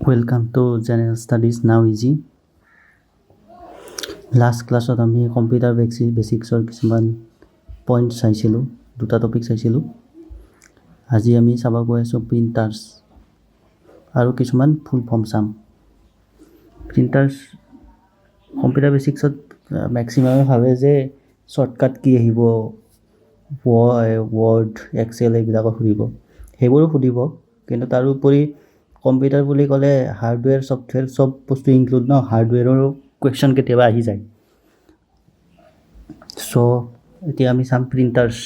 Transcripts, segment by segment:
Welcome to General Studies Now Easy. Last classত আমি computer বেচিক্সৰ কিছুমান point চাইছিলোঁ, দুটা টপিক চাইছিলোঁ। আজি আমি চাব গৈ আছোঁ প্ৰিণ্টাৰ্ছ আৰু কিছুমান ফুল ফৰ্ম চাম। প্ৰিণ্টাৰ্ছ কম্পিউটাৰ বেচিক্সত মেক্সিমামে ভাবে যে শ্বৰ্টকাট কি আহিব, ৱৰ্ড, এক্সেল এইবিলাকত সুধিব, সেইবোৰো সুধিব। কিন্তু তাৰোপৰি কম্পিউটাৰ বুলি ক'লে হাৰ্ডৱেৰ ছফ্টৱেৰ চব বস্তু ইনক্লুড ন, হাৰ্ডৱেৰৰো কুৱেশ্যন কেতিয়াবা আহি যায়। চ' এতিয়া আমি চাম প্ৰিণ্টাৰ্ছ।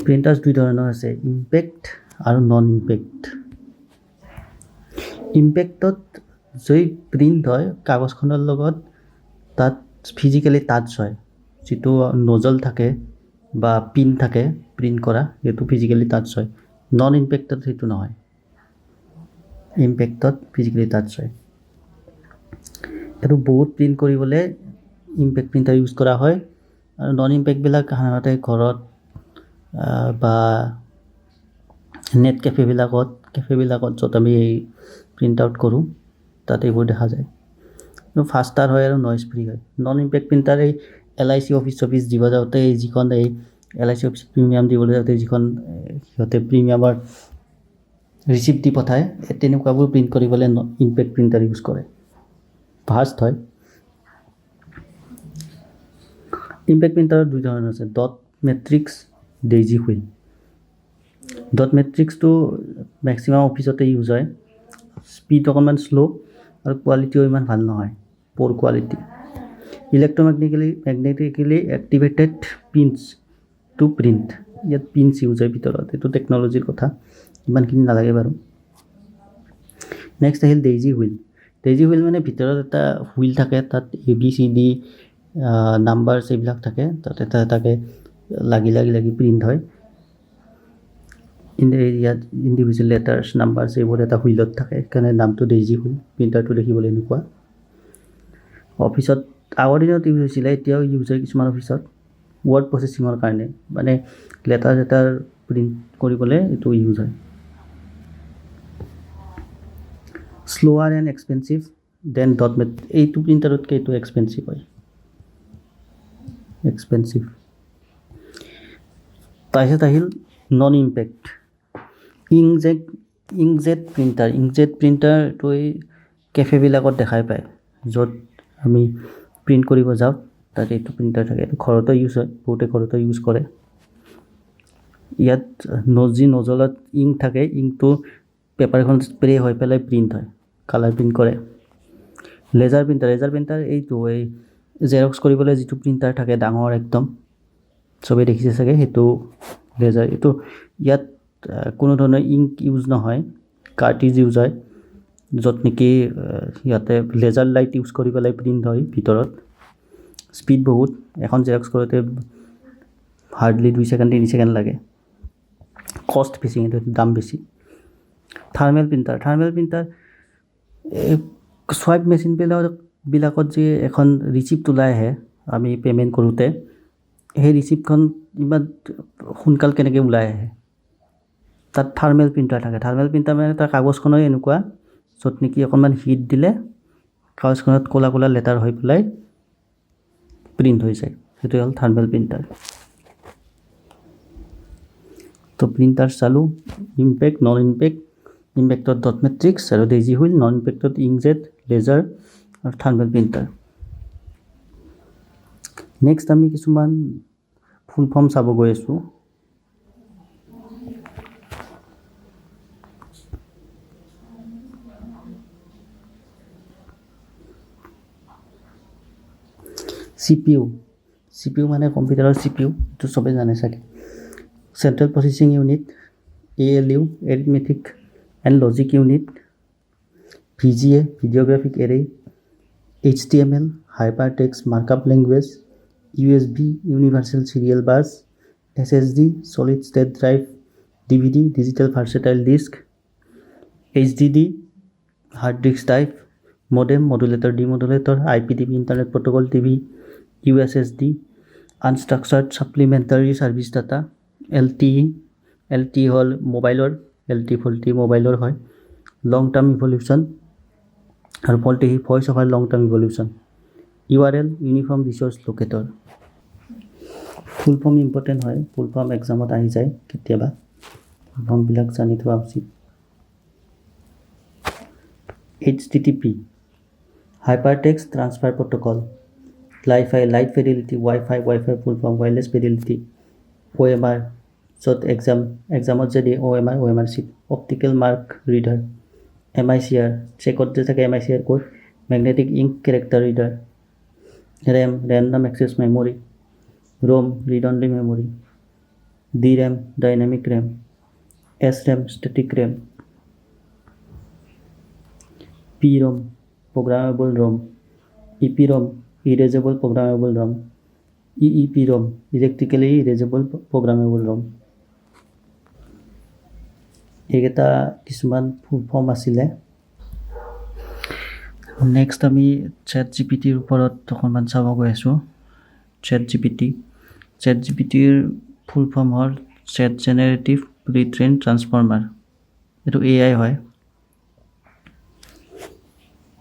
প্ৰিণ্টাৰ্ছ দুই ধৰণৰ আছে, ইম্পেক্ট আৰু নন ইম্পেক্ট। ইম্পেক্টত যদি প্ৰিণ্ট হয় কাগজখনৰ লগত, তাত ফিজিকেলি টাচ হয়, যিটো নজল থাকে বা পিন থাকে প্ৰিণ্ট কৰা, সেইটো ফিজিকেলি টাচ হয়। নন ইম্পেক্টত সেইটো নহয়, ইম্পেক্টত ফিজিকেলি টাচ হয়। এইটো বহুত প্ৰিণ্ট কৰিবলৈ ইম্পেক্ট প্ৰিণ্টাৰ ইউজ কৰা হয়। আৰু নন ইম্পেক্টবিলাক সাধাৰণতে ঘৰত বা নেট কেফেবিলাকত য'ত আমি প্ৰিণ্ট আউট কৰোঁ তাত এইবোৰ দেখা যায়। কিন্তু ফাষ্টাৰ হয় আৰু নইজ ফ্ৰী হয়। নন ইম্পেক্ট প্ৰিণ্টাৰ এই LIC অফিচ দিব যাওঁতে, যিখন এই LIC অফিচ প্ৰিমিয়াম দিবলৈ যাওঁতে যিখন সিহঁতে প্ৰিমিয়ামৰ ৰিচিপ্ট দি পঠায়, তেনেকুৱাবোৰ প্ৰিণ্ট কৰিবলৈ ইম্পেক্ট প্ৰিণ্টাৰ ইউজ কৰে, ফাষ্ট হয়। ইম্পেক্ট প্ৰিণ্টাৰত দুই ধৰণৰ আছে, dot matrix, daisy wheel. Dot মেট্ৰিক্সটো মেক্সিমাম অফিচতে ইউজ হয়। স্পীড অকণমান শ্ল' আৰু কোৱালিটিও ইমান ভাল নহয়, poor quality. Electromagnetically activated pins to print, ইয়াত পিনছ ইউজ হয় ভিতৰত, এইটো টেকন'লজিৰ কথা, ইমানখিনি নালাগে বাৰু। নেক্সট আহিল ডেইজি হুইল। ডেইজি হুইল মানে ভিতৰত এটা হুইল থাকে, তাত ABCD নাম্বাৰছ এইবিলাক থাকে, তাত এটা এটাকৈ লাগি প্ৰিণ্ট হয়। ইয়াত ইণ্ডিভিজুৱেল লেটাৰ্ছ, নাম্বাৰছ এইবোৰ এটা হুইলত থাকে, সেইকাৰণে নামটো ডেইজি হুইল। প্ৰিণ্টাৰটো দেখিবলৈ এনেকুৱা। অফিচত আগৰ দিনত ইউজ হৈছিলে, এতিয়াও ইউজ হয় কিছুমান অফিচত, ৱৰ্ড প্ৰচেছিঙৰ কাৰণে, মানে লেটাৰ প্ৰিণ্ট কৰিবলৈ এইটো ইউজ হয়। Slower and expensive than dot মেট, এইটো প্ৰিণ্টাৰতকৈ এইটো এক্সপেঞ্চিভ হয়, এক্সপেঞ্চিভ। তাৰপিছত আহিল non impact, inkjet printer. Inkjet প্ৰিণ্টাৰটো এই কেফেবিলাকত দেখাই পায়, য'ত আমি প্ৰিণ্ট কৰিব যাওঁ, তাত এইটো প্ৰিণ্টাৰ থাকে। এইটো ঘৰতো ইউজ হয়, বহুতে ঘৰতো ইউজ কৰে। ইয়াত যি নজলত ইংক থাকে, ইংকটো পেপাৰখন স্প্ৰে হৈ পেলাই প্ৰিণ্ট হয়, কালাৰ প্ৰিণ্ট কৰে। লেজাৰ প্ৰিণ্টাৰ এইটো এই জেৰক্স কৰিবলৈ যিটো প্ৰিণ্টাৰ থাকে ডাঙৰ একদম, চবেই দেখিছে চাগে, সেইটো লেজাৰ। ইয়াত কোনো ধৰণৰ ইংক ইউজ নহয়, কাৰ্টিজ ইউজ হয়, য'ত নেকি ইয়াতে লেজাৰ লাইট ইউজ কৰি পেলাই প্ৰিণ্ট হয় ভিতৰত। স্পীড বহুত, এখন জেৰক্স কৰোঁতে হাৰ্ডলি 2 ছেকেণ্ড 3 ছেকেণ্ড লাগে। কষ্ট বেছি, কিন্তু দাম বেছি। থাৰ্মেল প্ৰিণ্টাৰ এই চুৱাইপ মেচিনবিলাকত যে এখন ৰিচিপ্ট ওলাই আহে আমি পে'মেণ্ট কৰোঁতে, সেই ৰিচিপ্টখন ইমান সোনকাল কেনেকৈ ওলাই আহে, তাত থাৰ্মেল প্ৰিণ্টাৰ থাকে। থাৰ্মেল প্ৰিণ্টাৰ মানে তাৰ কাগজখনো এনেকুৱা, য'ত নেকি অকণমান হিট দিলে কাগজখনত ক'লা লেটাৰ হৈ পেলাই প্ৰিণ্ট হৈ যায়, সেইটো হ'ল থাৰ্মেল প্ৰিণ্টাৰ। তো প্ৰিণ্টাৰ চালোঁ, ইম্পেক্ট, নন ইম্পেক্ট। ইম্পেক্টত ডট মেট্ৰিক্স আৰু ডেইজি হুইল, নন ইম্পেক্টত ইংকজেট, লেজাৰ আৰু থাৰ্মেল প্ৰিণ্টাৰ। নেক্সট আমি কিছুমান ফুল ফৰ্ম চাব গৈ আছোঁ। CPU মানে কম্পিউটাৰৰ CPU, এইটো চবেই জানে চাগে। Central processing unit, ALU arithmetic and logic unit, VGA video' graphic array, HTML hyper text markup language, USB universal serial bus, SSD solid state drive, DVD digital versatile disk, HDD hard disk type, modem modulator demodulator, IPTV internet protocol TV, USSD unstructured supplementary service data, LTE হ'ল মোবাইলৰ, LTE মোবাইলৰ হয়, long term evolution আৰু পলিটি voice over long term evolution URL uniform resource locator ফুল form important হয় ফুল form এক্সামত আহি যায় কেতিয়াবা ফুল ফৰ্মবিলাক জানি থোৱা উচিত HTTP Hypertext Transfer Protocol Light Fidelity Wi-Fi full form Wireless Fidelity OMR য'ত এক্সামত যদি OMR sheet Optical Mark Reader MICR চেকত যে থাকে MICR code Magnetic Ink Character Reader RAM Random Access Memory ROM Read Only Memory DRAM Dynamic RAM SRAM Static RAM PROM Programmable ROM EPROM Erasable Programmable ROM EEPROM Electrically Erasable Programmable ROM এইকেইটা কিছুমান ফুল form আছিলে next আমি ChatGPTৰ ওপৰত অকণমান চাব গৈ আছোঁ ChatGPTৰ ফুল form হ'ল Chat Generative Pre-trained Transformer এইটো AI হয়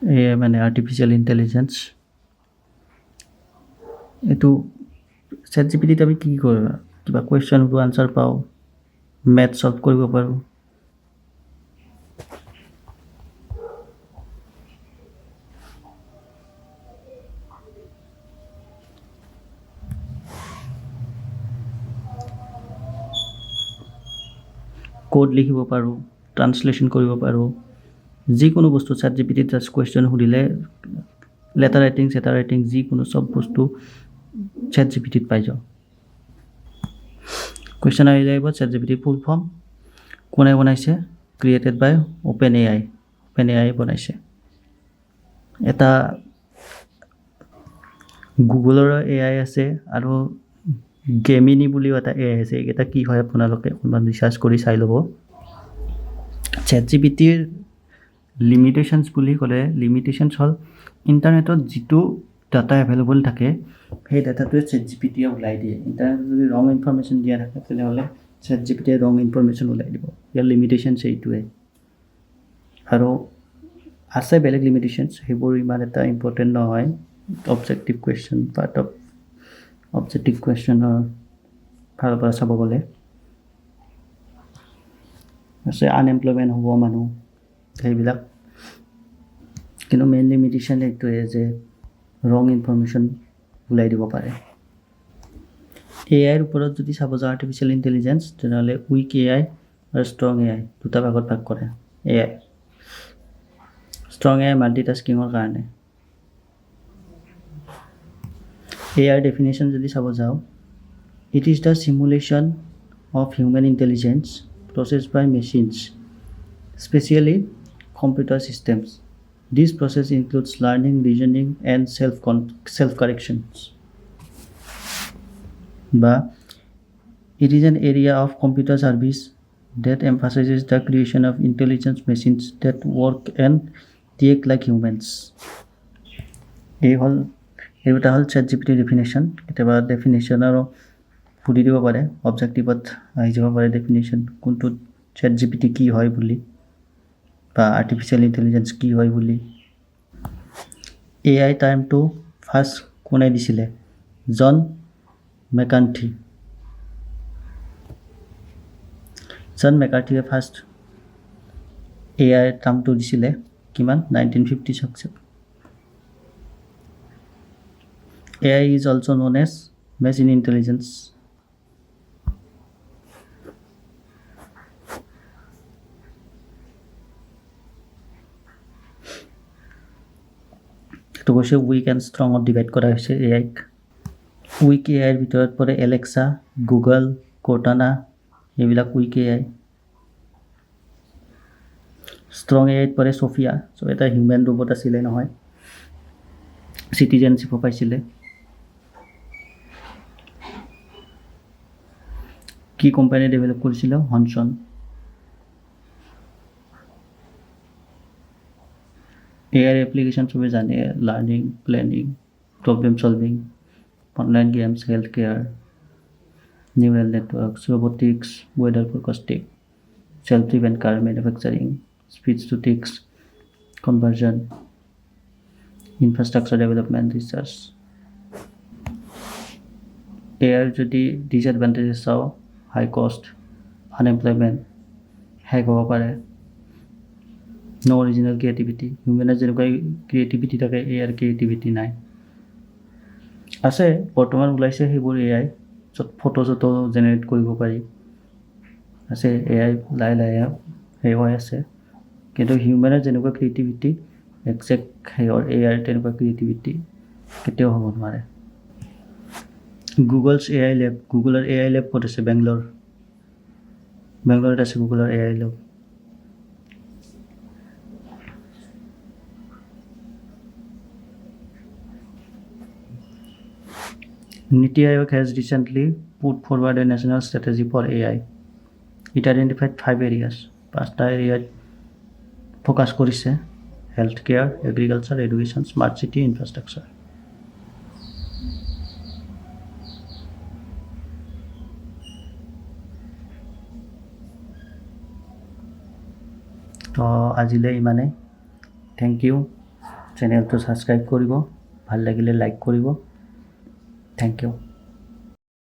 AI মানে আৰ্টিফিচিয়েল ইণ্টেলিজেঞ্চ এইটো ChatGPTত আমি কি কৰোঁ কিবা কুৱেশ্যনটো আনচাৰ পাওঁ মেথ সলভ কৰিব পাৰোঁ কোড লিখিব পাৰোঁ ট্ৰান্সলেশ্যন কৰিব পাৰোঁ যিকোনো বস্তু ChatGPTত জাষ্ট কুৱেশ্যন সুধিলে লেটাৰ ৰাইটিং যিকোনো চব বস্তু ChatGPTত পাই যাওঁ কুৱেশ্যন আহি যাব ChatGPT ফুল ফৰ্ম কোনে বনাইছে ক্ৰিয়েটেড বাই OpenAI বনাইছে এটা গুগলৰ AI আছে আৰু গেমিনি বুলিও এটা AI আছে এইকেইটা কি হয় আপোনালোকে অকণমান ৰিচাৰ্চ কৰি চাই ল'ব ChatGPTৰ লিমিটেশ্যনছ বুলি ক'লে লিমিটেশ্যনছ হ'ল ইণ্টাৰনেটত যিটো ডাটা এভেইলেবল থাকে সেই ডাটাটোৱে ChatGPTয়ে ওলাই দিয়ে ইণ্টাৰনেটত যদি ৰং ইনফৰমেশ্যন দিয়া থাকে তেনেহ'লে ChatGPTয়ে ৰং ইনফৰমেশ্যন ওলাই দিব ইয়াৰ লিমিটেশ্যনছ এইটোৱে আৰু আছে বেলেগ লিমিটেশ্যনছ সেইবোৰ ইমান এটা ইম্পৰ্টেণ্ট নহয় objective question part of objective কুৱেশ্যনৰ ফালৰ পৰা চাব গ'লে আছে আনএমপ্লয়মেণ্ট হ'ব মানুহ সেইবিলাক কিন্তু মেইন লিমিটেশ্যন এইটোৱে যে ৰং ইনফৰমেশ্যন ওলাই দিব পাৰে AIৰ ওপৰত যদি চাব যাওঁ আৰ্টিফিচিয়েল ইণ্টেলিজেঞ্চ তেনেহ'লে উইক AI আৰু ষ্ট্ৰং AI দুটা ভাগত ভাগ কৰে AI ষ্ট্ৰং AI মাল্টিটাস্কিঙৰ কাৰণে AIৰ ডেফিনেশ্যন যদি চাব যাওঁ it is the simulation of human intelligence processed by machines, especially computer systems. This process includes learning, reasoning, and self-corrections. But it is an area of computer service that emphasizes the creation of intelligent machines that work and think like humans. এইটা হ'ল ChatGPT definition. কেতিয়াবা definition আৰু সুধি দিব পাৰে অবজেক্টিভত আহি যাব পাৰে ডেফিনেশ্যন কোনটো ChatGPT কি হয় বুলি বা আৰ্টিফিচিয়েল ইণ্টেলিজেঞ্চ কি হয় বুলি AI টাৰ্মটো ফাৰ্ষ্ট কোনে দিছিলে জন মেকাৰ্থিয়ে ফাৰ্ষ্ট AI টাৰ্মটো দিছিলে কিমান 1956 AI is also known as machine intelligence এইটো কৈছে উইক এণ্ড ষ্ট্ৰঙত ডিভাইড কৰা হৈছে AIক উইক AIৰ ভিতৰত পৰে এলেক্সা গুগল কৰ্টানা এইবিলাক উইক AI ষ্ট্ৰং AIত পৰে ছফিয়া চ' এটা হিউমেন ৰবট আছিলে নহয় চিটিজেনশ্বিপো পাইছিলে কি কোম্পানী ডেভেলপ কৰিছিলে হনচন AI application সবে জানে learning planning problem solving online games health care neural networks robotics weather forecasting self driven car manufacturing speech to text conversion, infrastructure development, research. এআইৰ যদি ডিসএডভান্টেজেছ চাওঁ, হাই কষ্ট, আনএমপ্লয়মেণ্ট, হেক হ'ব পাৰে, ন' অৰিজিনেল ক্ৰিয়েটিভিটি। হিউমেনৰ যেনেকুৱা ক্ৰিয়েটিভিটি থাকে, এআইৰ ক্ৰিয়েটিভিটি নাই। আছে বৰ্তমান ওলাইছে সেইবোৰ এআই, য'ত ফটো চটো জেনেৰেট কৰিব পাৰি, আছে এআই লাহে লাহে সেই হৈ আছে। কিন্তু হিউমেনৰ যেনেকুৱা ক্ৰিয়েটিভিটি একজেক্ট সেইৰ এআইৰ তেনেকুৱা ক্ৰিয়েটিভিটি কেতিয়াও হ'ব নোৱাৰে। গুগলছ এআই লেব, গুগলৰ এআই লেব ক'ত আছে? বেংগলোৰত আছে গুগলৰ AI lab. Niti Aayog has recently put forward a national strategy for AI. It identified 5 areas. 5টা এৰিয়াত ফ'কাছ কৰিছে: health care, agriculture, education, smart city, infrastructure. তো আজিলৈ ইমানেই। Thank U. চেনেলটো ছাবস্ক্ৰাইব কৰিব, ভাল লাগিলে লাইক কৰিব। Thank U.